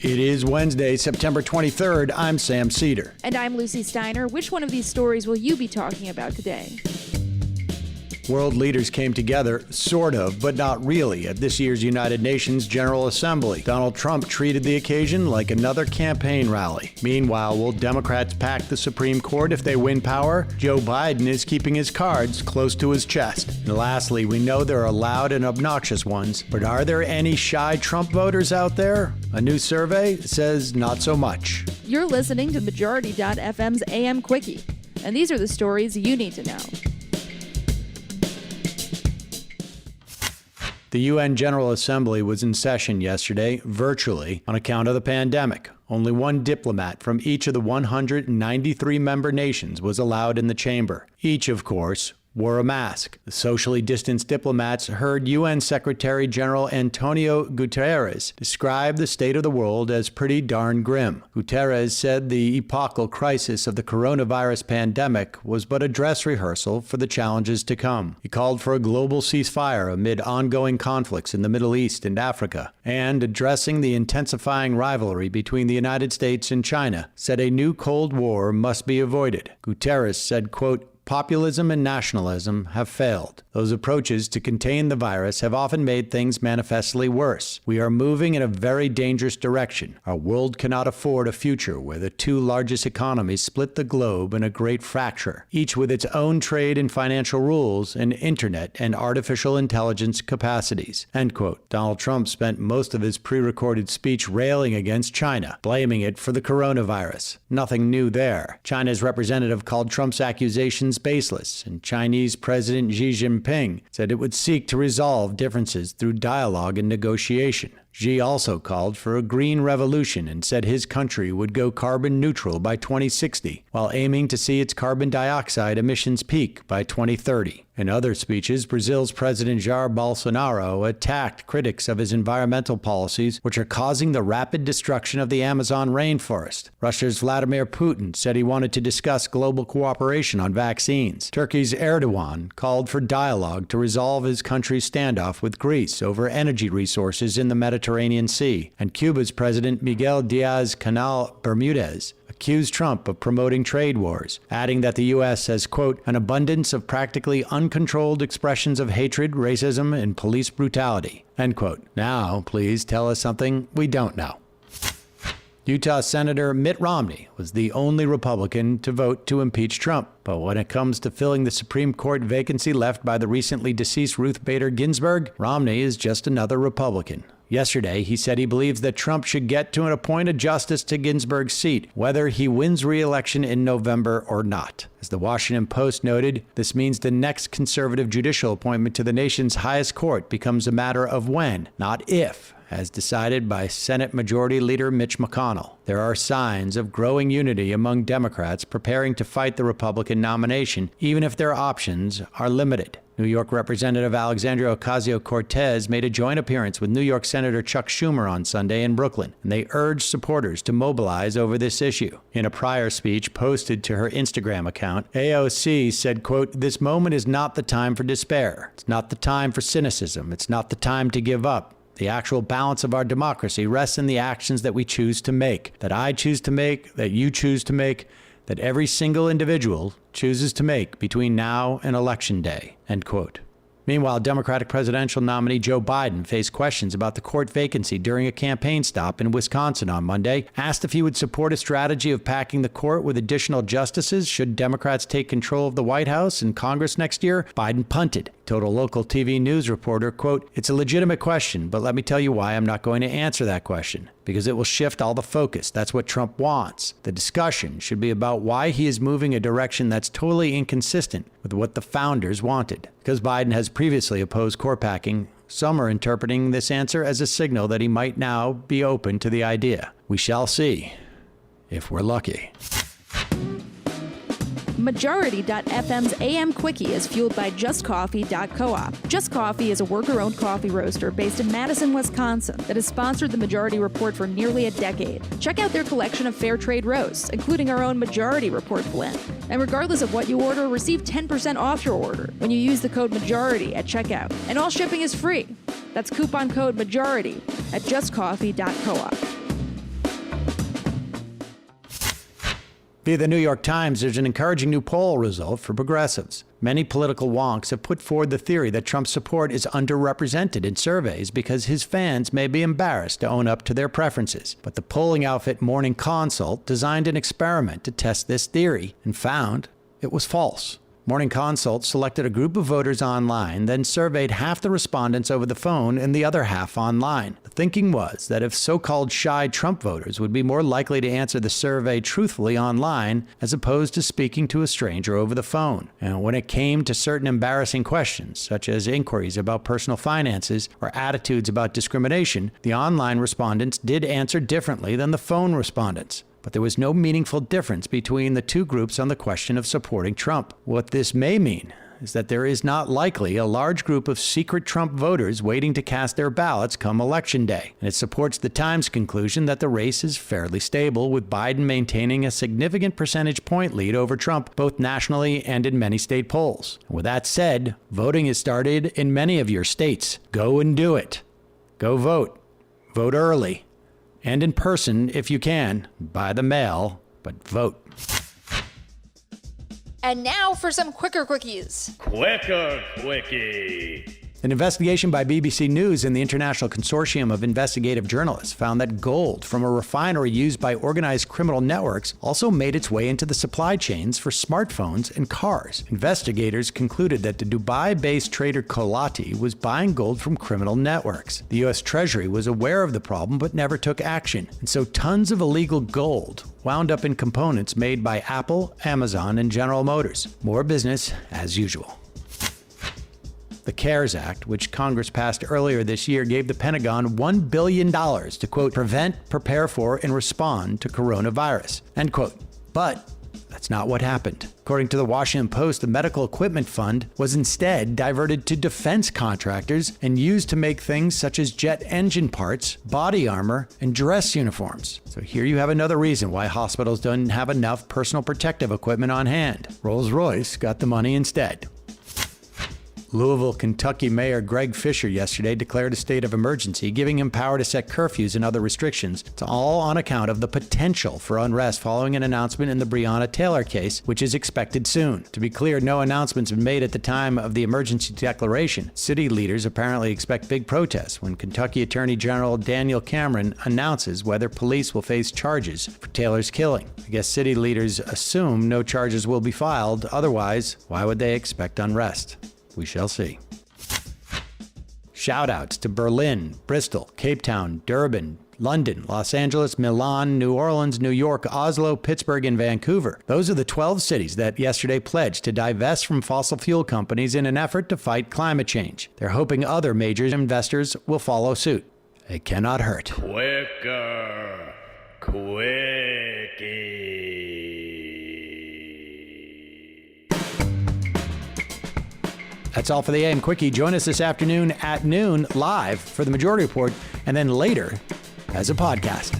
It is Wednesday, September 23rd. I'm Sam Cedar. And I'm Lucy Steiner. Which one of these stories will you be talking about today? World leaders came together, sort of, but not really, at this year's United Nations General Assembly. Donald Trump treated the occasion like another campaign rally. Meanwhile, will Democrats pack the Supreme Court if they win power? Joe Biden is keeping his cards close to his chest. And lastly, we know there are loud and obnoxious ones, but are there any shy Trump voters out there? A new survey says not so much. You're listening to Majority.fm's AM Quickie, and these are the stories you need to know. The UN General Assembly was in session yesterday, virtually, on account of the pandemic. Only one diplomat from each of the 193 member nations was allowed in the chamber. Each, of course, wore a mask. The socially distanced diplomats heard UN Secretary General Antonio Guterres describe the state of the world as pretty darn grim. Guterres said the epochal crisis of the coronavirus pandemic was but a dress rehearsal for the challenges to come. He called for a global ceasefire amid ongoing conflicts in the Middle East and Africa, and addressing the intensifying rivalry between the United States and China, said a new Cold War must be avoided. Guterres said, quote, "Populism and nationalism have failed. Those approaches to contain the virus have often made things manifestly worse. We are moving in a very dangerous direction. Our world cannot afford a future where the two largest economies split the globe in a great fracture, each with its own trade and financial rules and internet and artificial intelligence capacities." End quote. Donald Trump spent most of his pre-recorded speech railing against China, blaming it for the coronavirus. Nothing new there. China's representative called Trump's accusations baseless, and Chinese President Xi Jinping said it would seek to resolve differences through dialogue and negotiation. Xi also called for a green revolution and said his country would go carbon neutral by 2060, while aiming to see its carbon dioxide emissions peak by 2030. In other speeches, Brazil's President Jair Bolsonaro attacked critics of his environmental policies, which are causing the rapid destruction of the Amazon rainforest. Russia's Vladimir Putin said he wanted to discuss global cooperation on vaccines. Turkey's Erdogan called for dialogue to resolve his country's standoff with Greece over energy resources in the Mediterranean Sea. And Cuba's President Miguel Diaz-Canel Bermudez accused Trump of promoting trade wars, adding that the U.S. has, quote, "an abundance of practically uncontrolled expressions of hatred, racism, and police brutality," end quote. Now, please tell us something we don't know. Utah Senator Mitt Romney was the only Republican to vote to impeach Trump. But when it comes to filling the Supreme Court vacancy left by the recently deceased Ruth Bader Ginsburg, Romney is just another Republican. Yesterday, he said he believes that Trump should get to and appoint a justice to Ginsburg's seat, whether he wins re-election in November or not. As the Washington Post noted, this means the next conservative judicial appointment to the nation's highest court becomes a matter of when, not if, as decided by Senate Majority Leader Mitch McConnell. There are signs of growing unity among Democrats preparing to fight the Republican nomination, even if their options are limited. New York Representative Alexandria Ocasio-Cortez made a joint appearance with New York Senator Chuck Schumer on Sunday in Brooklyn, and they urged supporters to mobilize over this issue. In a prior speech posted to her Instagram account, AOC said, quote, "This moment is not the time for despair. It's not the time for cynicism. It's not the time to give up. The actual balance of our democracy rests in the actions that we choose to make, that I choose to make, that you choose to make, that every single individual chooses to make between now and Election Day," end quote. Meanwhile, Democratic presidential nominee Joe Biden faced questions about the court vacancy during a campaign stop in Wisconsin on Monday. Asked if he would support a strategy of packing the court with additional justices should Democrats take control of the White House and Congress next year, Biden punted. Told a local TV news reporter, quote, "It's a legitimate question, but let me tell you why I'm not going to answer that question. Because it will shift all the focus. That's what Trump wants. The discussion should be about why he is moving a direction that's totally inconsistent with what the founders wanted." Because Biden has previously opposed court packing, some are interpreting this answer as a signal that he might now be open to the idea. We shall see, if we're lucky. Majority.fm's AM Quickie is fueled by JustCoffee.coop. Just Coffee is a worker-owned coffee roaster based in Madison, Wisconsin that has sponsored the Majority Report for nearly a decade. Check out their collection of fair trade roasts, including our own Majority Report blend. And regardless of what you order, receive 10% off your order when you use the code MAJORITY at checkout. And all shipping is free. That's coupon code MAJORITY at JustCoffee.coop. Via the New York Times, there's an encouraging new poll result for progressives. Many political wonks have put forward the theory that Trump's support is underrepresented in surveys because his fans may be embarrassed to own up to their preferences. But the polling outfit Morning Consult designed an experiment to test this theory and found it was false. Morning Consult selected a group of voters online, then surveyed half the respondents over the phone and the other half online. The thinking was that if so-called shy Trump voters would be more likely to answer the survey truthfully online as opposed to speaking to a stranger over the phone. And when it came to certain embarrassing questions, such as inquiries about personal finances or attitudes about discrimination, the online respondents did answer differently than the phone respondents. But there was no meaningful difference between the two groups on the question of supporting Trump. What this may mean is that there is not likely a large group of secret Trump voters waiting to cast their ballots come Election Day. And it supports the Times conclusion that the race is fairly stable, with Biden maintaining a significant percentage point lead over Trump, both nationally and in many state polls. And with that said, voting has started in many of your states. Go and do it. Go vote. Vote early. And in person, if you can, by the mail, but vote. And now for some quicker quickies. Quicker quickie. An investigation by BBC News and the International Consortium of Investigative Journalists found that gold from a refinery used by organized criminal networks also made its way into the supply chains for smartphones and cars. Investigators concluded that the Dubai-based trader Kolati was buying gold from criminal networks. The U.S. Treasury was aware of the problem but never took action, and so tons of illegal gold wound up in components made by Apple, Amazon, and General Motors. More business as usual. The CARES Act, which Congress passed earlier this year, gave the Pentagon $1 billion to, quote, prevent, prepare for, and respond to coronavirus, end quote. But that's not what happened. According to the Washington Post, the Medical Equipment Fund was instead diverted to defense contractors and used to make things such as jet engine parts, body armor, and dress uniforms. So here you have another reason why hospitals don't have enough personal protective equipment on hand. Rolls-Royce got the money instead. Louisville, Kentucky Mayor Greg Fisher yesterday declared a state of emergency, giving him power to set curfews and other restrictions. It's all on account of the potential for unrest following an announcement in the Breonna Taylor case, which is expected soon. To be clear, no announcements have been made at the time of the emergency declaration. City leaders apparently expect big protests when Kentucky Attorney General Daniel Cameron announces whether police will face charges for Taylor's killing. I guess city leaders assume no charges will be filed. Otherwise, why would they expect unrest? We shall see. Shout-outs to Berlin, Bristol, Cape Town, Durban, London, Los Angeles, Milan, New Orleans, New York, Oslo, Pittsburgh, and Vancouver. Those are the 12 cities that yesterday pledged to divest from fossil fuel companies in an effort to fight climate change. They're hoping other major investors will follow suit. It cannot hurt. Quicker quickie. That's all for the AM Quickie. Join us this afternoon at noon live for the Majority Report, and then later as a podcast.